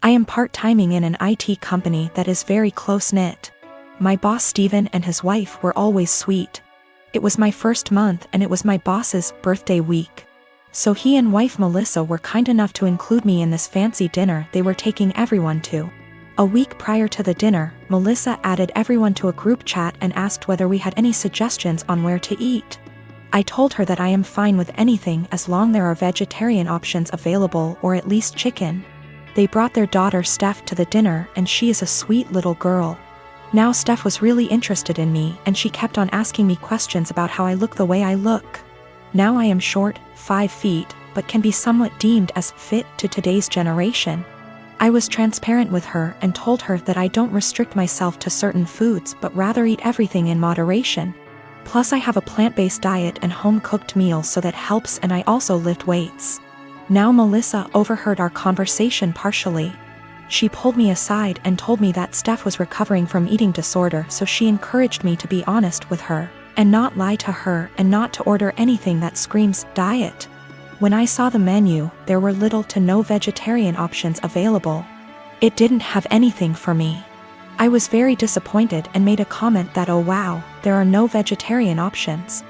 I am part-timing in an IT company that is very close-knit. My boss Steven and his wife were always sweet. It was my first month and it was my boss's birthday week. So he and wife Melissa were kind enough to include me in this fancy dinner they were taking everyone to. A week prior to the dinner, Melissa added everyone to a group chat and asked whether we had any suggestions on where to eat. I told her that I am fine with anything as long there are vegetarian options available or at least chicken. They brought their daughter Steph to the dinner and she is a sweet little girl. Now Steph was really interested in me and she kept on asking me questions about how I look the way I look. Now I am short, 5 feet, but can be somewhat deemed as fit to today's generation. I was transparent with her and told her that I don't restrict myself to certain foods but rather eat everything in moderation. Plus I have a plant-based diet and home-cooked meals so that helps, and I also lift weights. Now Melissa overheard our conversation partially. She pulled me aside and told me that Steph was recovering from eating disorder, so she encouraged me to be honest with her and not lie to her and not to order anything that screams diet. When I saw the menu, there were little to no vegetarian options available. It didn't have anything for me. I was very disappointed and made a comment that, oh wow, there are no vegetarian options.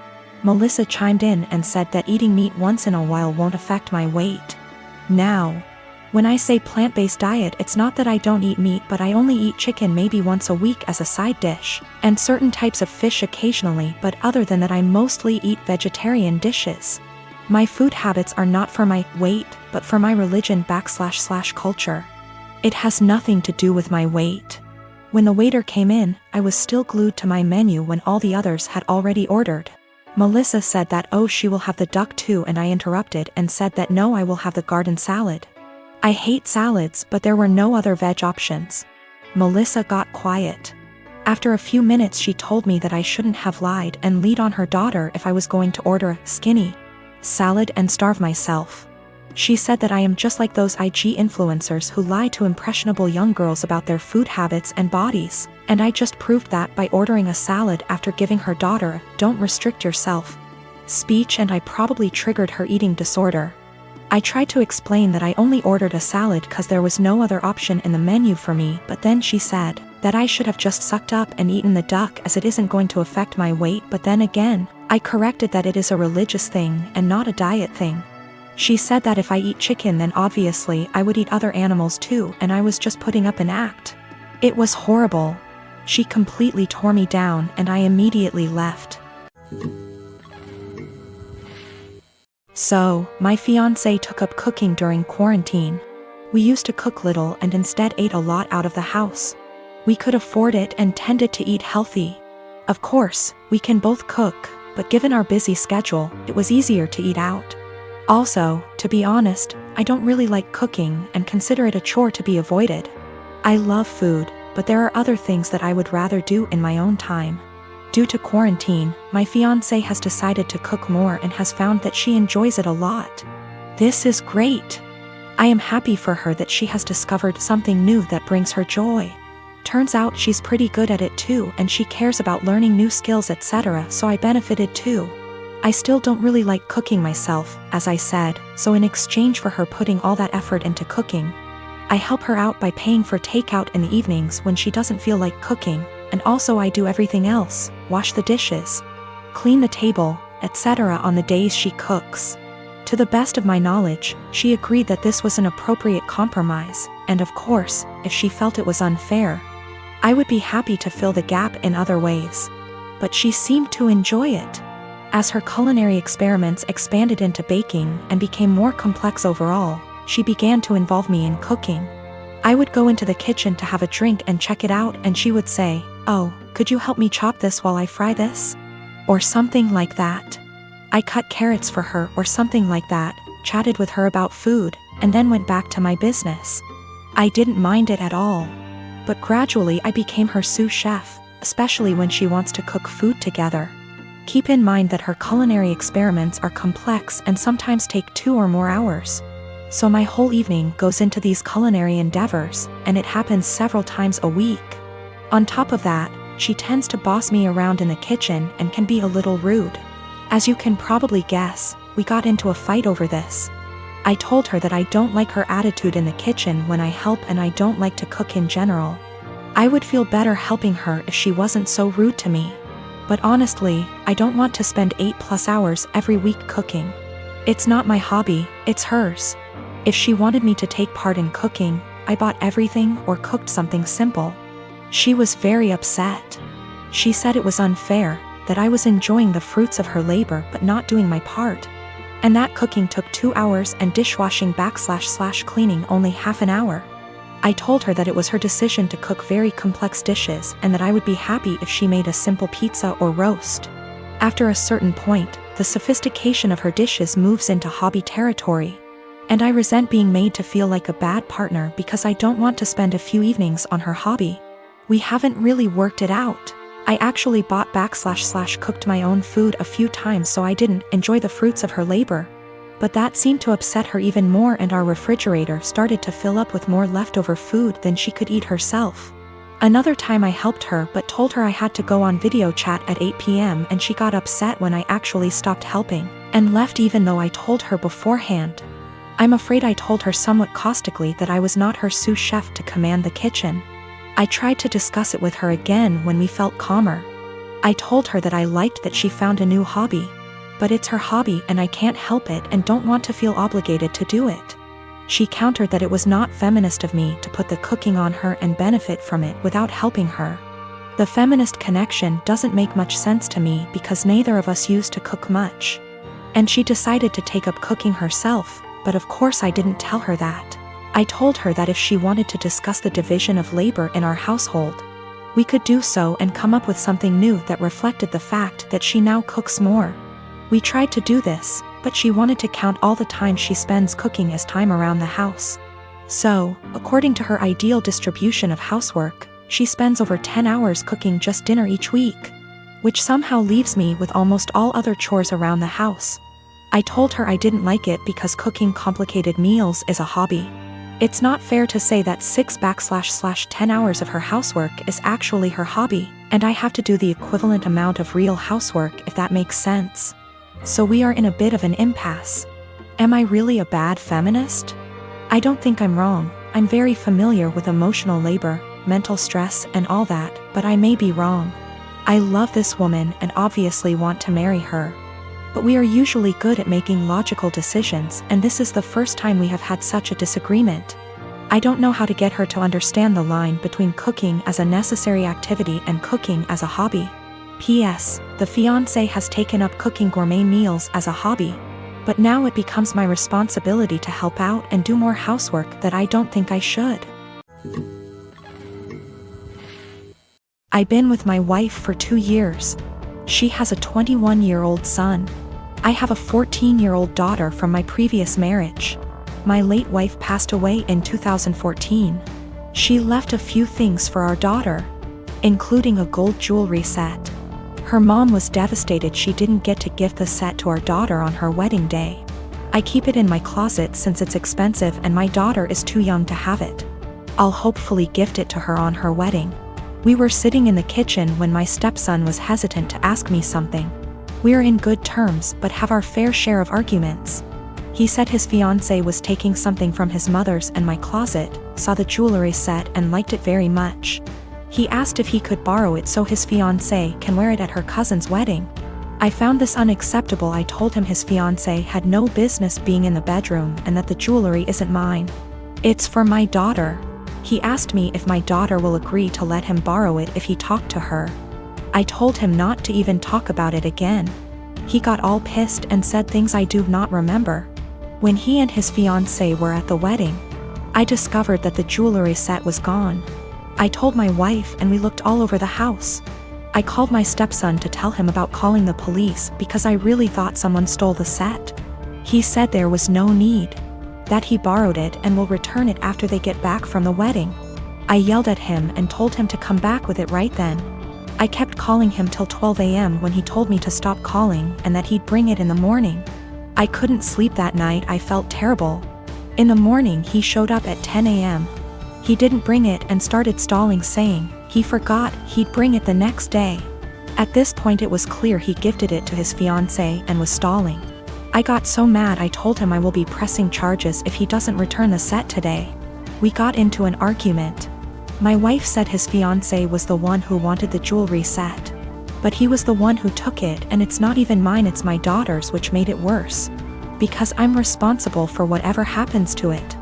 Melissa chimed in and said that eating meat once in a while won't affect my weight. Now, when I say plant-based diet, it's not that I don't eat meat, but I only eat chicken maybe once a week as a side dish, and certain types of fish occasionally, but other than that I mostly eat vegetarian dishes. My food habits are not for my weight, but for my religion / culture. It has nothing to do with my weight. When the waiter came in, I was still glued to my menu when all the others had already ordered. Melissa said that oh she will have the duck too, and I interrupted and said that no, I will have the garden salad. I hate salads, but there were no other veg options. Melissa got quiet. After a few minutes she told me that I shouldn't have lied and lead on her daughter if I was going to order a skinny salad and starve myself. She said that I am just like those IG influencers who lie to impressionable young girls about their food habits and bodies, and I just proved that by ordering a salad after giving her daughter a "don't restrict yourself" speech, and I probably triggered her eating disorder. I tried to explain that I only ordered a salad because there was no other option in the menu for me, but then she said that I should have just sucked up and eaten the duck as it isn't going to affect my weight, but then again, I corrected that it is a religious thing and not a diet thing. She said that if I eat chicken then obviously I would eat other animals too, and I was just putting up an act. It was horrible. She completely tore me down and I immediately left. So, my fiancé took up cooking during quarantine. We used to cook little and instead ate a lot out of the house. We could afford it and tended to eat healthy. Of course, we can both cook, but given our busy schedule, it was easier to eat out. Also, to be honest, I don't really like cooking and consider it a chore to be avoided. I love food, but there are other things that I would rather do in my own time. Due to quarantine, my fiancé has decided to cook more and has found that she enjoys it a lot. This is great. I am happy for her that she has discovered something new that brings her joy. Turns out she's pretty good at it too, and she cares about learning new skills, etc., so I benefited too. I still don't really like cooking myself, as I said, so in exchange for her putting all that effort into cooking, I help her out by paying for takeout in the evenings when she doesn't feel like cooking, and also I do everything else, wash the dishes, clean the table, etc. on the days she cooks. To the best of my knowledge, she agreed that this was an appropriate compromise, and of course, if she felt it was unfair, I would be happy to fill the gap in other ways. But she seemed to enjoy it. As her culinary experiments expanded into baking and became more complex overall, she began to involve me in cooking. I would go into the kitchen to have a drink and check it out, and she would say, "Oh, could you help me chop this while I fry this?" Or something like that. I cut carrots for her or something like that, chatted with her about food, and then went back to my business. I didn't mind it at all. But gradually I became her sous chef, especially when she wants to cook food together. Keep in mind that her culinary experiments are complex and sometimes take 2 or more hours. So my whole evening goes into these culinary endeavors, and it happens several times a week. On top of that, she tends to boss me around in the kitchen and can be a little rude. As you can probably guess, we got into a fight over this. I told her that I don't like her attitude in the kitchen when I help and I don't like to cook in general. I would feel better helping her if she wasn't so rude to me. But honestly, I don't want to spend 8+ hours every week cooking. It's not my hobby, it's hers. If she wanted me to take part in cooking, I bought everything or cooked something simple. She was very upset. She said it was unfair, that I was enjoying the fruits of her labor but not doing my part. And that cooking took 2 hours and dishwashing / cleaning only half an hour. I told her that it was her decision to cook very complex dishes and that I would be happy if she made a simple pizza or roast. After a certain point, the sophistication of her dishes moves into hobby territory. And I resent being made to feel like a bad partner because I don't want to spend a few evenings on her hobby. We haven't really worked it out. I actually bought / cooked my own food a few times so I didn't enjoy the fruits of her labor. But that seemed to upset her even more and our refrigerator started to fill up with more leftover food than she could eat herself. Another time I helped her but told her I had to go on video chat at 8 p.m. and she got upset when I actually stopped helping, and left even though I told her beforehand. I'm afraid I told her somewhat caustically that I was not her sous chef to command the kitchen. I tried to discuss it with her again when we felt calmer. I told her that I liked that she found a new hobby. But it's her hobby and I can't help it and don't want to feel obligated to do it. She countered that it was not feminist of me to put the cooking on her and benefit from it without helping her. The feminist connection doesn't make much sense to me because neither of us used to cook much. And she decided to take up cooking herself, but of course I didn't tell her that. I told her that if she wanted to discuss the division of labor in our household, we could do so and come up with something new that reflected the fact that she now cooks more. We tried to do this, but she wanted to count all the time she spends cooking as time around the house. So, according to her ideal distribution of housework, she spends over 10 hours cooking just dinner each week, which somehow leaves me with almost all other chores around the house. I told her I didn't like it because cooking complicated meals is a hobby. It's not fair to say that 6/10 hours of her housework is actually her hobby, and I have to do the equivalent amount of real housework if that makes sense. So we are in a bit of an impasse. Am I really a bad feminist? I don't think I'm wrong. I'm very familiar with emotional labor, mental stress and all that, but I may be wrong. I love this woman and obviously want to marry her. But we are usually good at making logical decisions and this is the first time we have had such a disagreement. I don't know how to get her to understand the line between cooking as a necessary activity and cooking as a hobby. P.S. The fiancé has taken up cooking gourmet meals as a hobby. But now it becomes my responsibility to help out and do more housework that I don't think I should. I've been with my wife for 2 years. She has a 21-year-old son. I have a 14-year-old daughter from my previous marriage. My late wife passed away in 2014. She left a few things for our daughter, including a gold jewelry set. Her mom was devastated she didn't get to gift the set to our daughter on her wedding day. I keep it in my closet since it's expensive and my daughter is too young to have it. I'll hopefully gift it to her on her wedding. We were sitting in the kitchen when my stepson was hesitant to ask me something. We're in good terms but have our fair share of arguments. He said his fiancée was taking something from his mother's and my closet, saw the jewelry set and liked it very much. He asked if he could borrow it so his fiancée can wear it at her cousin's wedding. I found this unacceptable. I told him his fiancée had no business being in the bedroom and that the jewelry isn't mine. It's for my daughter. He asked me if my daughter will agree to let him borrow it if he talked to her. I told him not to even talk about it again. He got all pissed and said things I do not remember. When he and his fiancée were at the wedding, I discovered that the jewelry set was gone. I told my wife and we looked all over the house. I called my stepson to tell him about calling the police because I really thought someone stole the set. He said there was no need, that he borrowed it and will return it after they get back from the wedding. I yelled at him and told him to come back with it right then. I kept calling him till 12 a.m. when he told me to stop calling and that he'd bring it in the morning. I couldn't sleep that night. I felt terrible. In the morning he showed up at 10 a.m. He didn't bring it and started stalling, saying he forgot he'd bring it the next day. At this point it was clear he gifted it to his fiancée and was stalling. I got so mad I told him I will be pressing charges if he doesn't return the set today. We got into an argument. My wife said his fiancée was the one who wanted the jewelry set. But he was the one who took it, and it's not even mine, it's my daughter's, which made it worse. Because I'm responsible for whatever happens to it.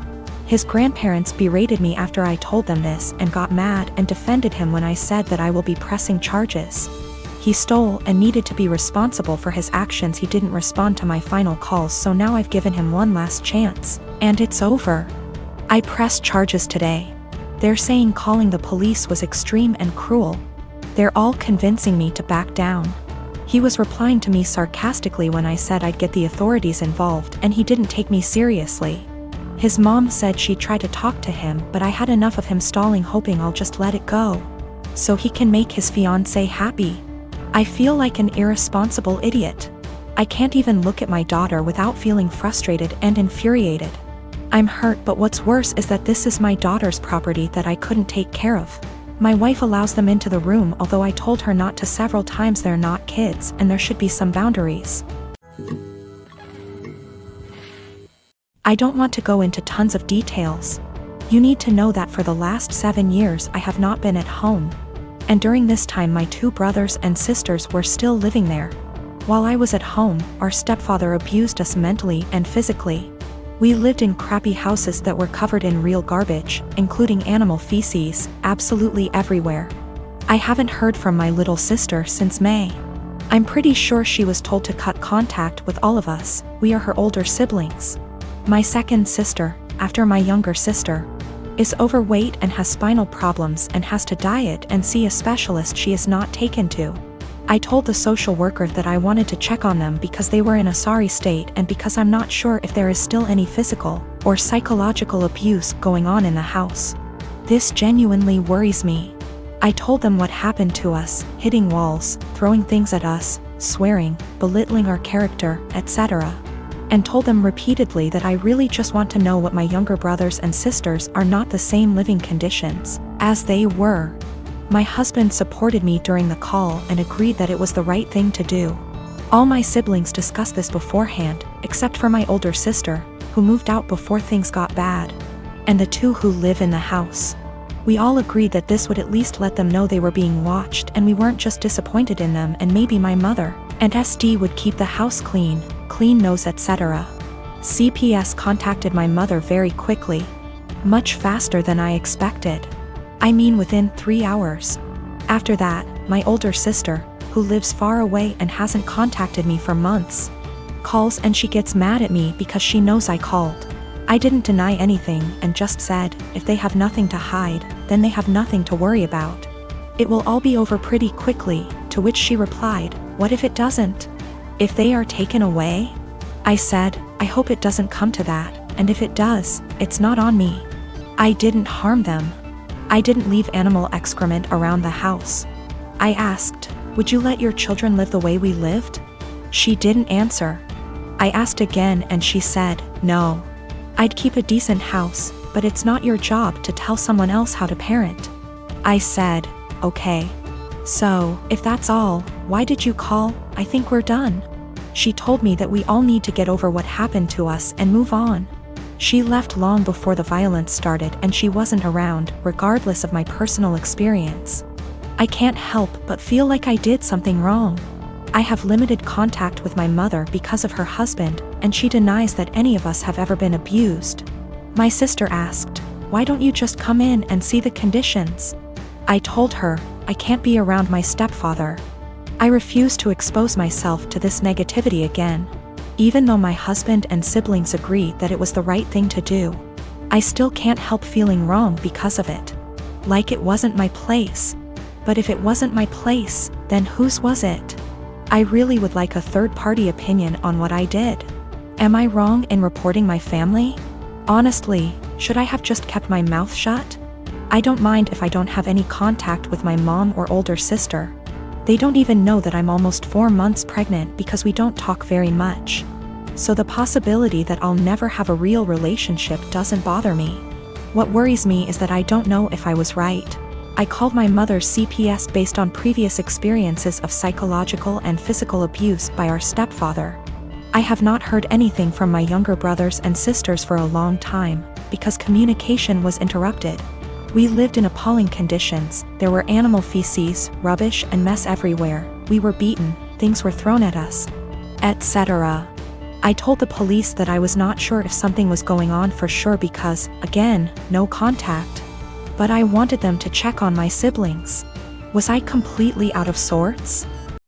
His grandparents berated me after I told them this and got mad and defended him when I said that I will be pressing charges. He stole and needed to be responsible for his actions. He didn't respond to my final calls, so now I've given him one last chance, and it's over. I pressed charges today. They're saying calling the police was extreme and cruel. They're all convincing me to back down. He was replying to me sarcastically when I said I'd get the authorities involved, and he didn't take me seriously. His mom said she'd try to talk to him, but I had enough of him stalling, hoping I'll just let it go, so he can make his fiancée happy. I feel like an irresponsible idiot. I can't even look at my daughter without feeling frustrated and infuriated. I'm hurt, but what's worse is that this is my daughter's property that I couldn't take care of. My wife allows them into the room, although I told her not to several times. They're not kids, and there should be some boundaries. I don't want to go into tons of details. You need to know that for the last 7 years I have not been at home. And during this time my 2 brothers and sisters were still living there. While I was at home, our stepfather abused us mentally and physically. We lived in crappy houses that were covered in real garbage, including animal feces, absolutely everywhere. I haven't heard from my little sister since May. I'm pretty sure she was told to cut contact with all of us. We are her older siblings. My second sister, after my younger sister, is overweight and has spinal problems and has to diet and see a specialist she is not taken to. I told the social worker that I wanted to check on them because they were in a sorry state and because I'm not sure if there is still any physical or psychological abuse going on in the house. This genuinely worries me. I told them what happened to us, hitting walls, throwing things at us, swearing, belittling our character, etc. And told them repeatedly that I really just want to know what my younger brothers and sisters are not the same living conditions as they were. My husband supported me during the call and agreed that it was the right thing to do. All my siblings discussed this beforehand, except for my older sister, who moved out before things got bad, and the 2 who live in the house. We all agreed that this would at least let them know they were being watched and we weren't just disappointed in them, and maybe my mother and SD would keep the house clean nose, etc. CPS contacted my mother very quickly, much faster than I expected. I mean within 3 hours. After that, my older sister, who lives far away and hasn't contacted me for months, calls and she gets mad at me because she knows I called. I didn't deny anything and just said, if they have nothing to hide, then they have nothing to worry about. It will all be over pretty quickly, to which she replied, what if it doesn't? If they are taken away? I said, I hope it doesn't come to that, and if it does, it's not on me. I didn't harm them. I didn't leave animal excrement around the house. I asked, would you let your children live the way we lived? She didn't answer. I asked again and she said, no. I'd keep a decent house, but it's not your job to tell someone else how to parent. I said, okay. So, if that's all, why did you call? I think we're done. She told me that we all need to get over what happened to us and move on. She left long before the violence started and she wasn't around, regardless of my personal experience. I can't help but feel like I did something wrong. I have limited contact with my mother because of her husband, and she denies that any of us have ever been abused. My sister asked, why don't you just come in and see the conditions? I told her, I can't be around my stepfather. I refuse to expose myself to this negativity again. Even though my husband and siblings agree that it was the right thing to do, I still can't help feeling wrong because of it. Like it wasn't my place. But if it wasn't my place, then whose was it? I really would like a third-party opinion on what I did. Am I wrong in reporting my family? Honestly, should I have just kept my mouth shut? I don't mind if I don't have any contact with my mom or older sister. They don't even know that I'm almost 4 months pregnant because we don't talk very much. So the possibility that I'll never have a real relationship doesn't bother me. What worries me is that I don't know if I was right. I called my mother's CPS based on previous experiences of psychological and physical abuse by our stepfather. I have not heard anything from my younger brothers and sisters for a long time, because communication was interrupted. We lived in appalling conditions. There were animal feces, rubbish and mess everywhere. We were beaten, things were thrown at us, etc. I told the police that I was not sure if something was going on for sure because, again, no contact. But I wanted them to check on my siblings. Was I completely out of sorts?